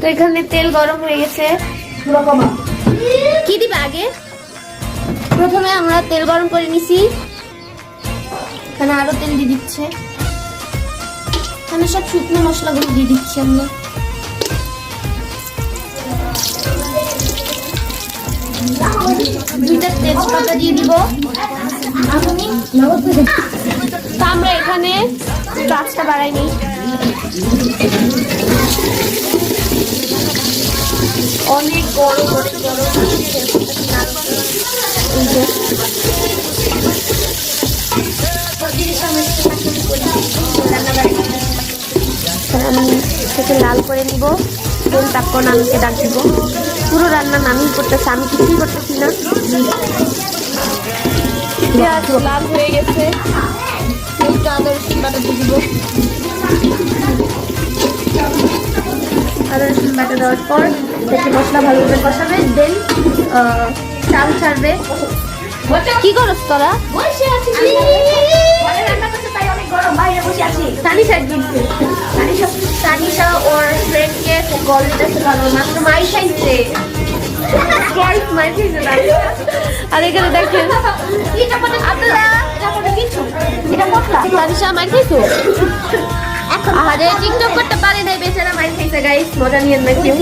তো এখানে তেল গরম হয়ে গেছে। কি দিবা আগে? প্রথমে আমরা তেল গরম করে নিছি, এখানে আরো তেল দিয়ে দিচ্ছে, এখানে সব শুকনো মশলাগুলো দিয়ে দিচ্ছি আমরা। দুইটা তেজপাতা দিয়ে দিব। তো আমরা এখানে গাছটা বাড়াই নিই। অনেক বড় বড় বড় আমি থেকে লাল করে নিব, তেল তারপর নামিকে ডাক দিব। পুরো রান্না নামি করতেছে, আমি কিছুই করতেছি না। পেঁয়াজ লাল হয়ে গেছে, আদা রসুন বাটা দিয়ে দিব। আদা রসুন বাটা দেওয়ার পর দেখে মশলা ভালোভাবে কষাবে, দেন চাল ছাড়বে। কি করছ তোরা? তানিশা ওর ফ্রেন্ডকে কল দিতেছে, কারণ মাত্র মাই খাইছে। আর এখানে দেখেন তানিশা মার খাইছো। আরে টিকটক করতে পারে নাই বেচারা, মার খাইছে গাইস, মজা নিয়েন না কেউ।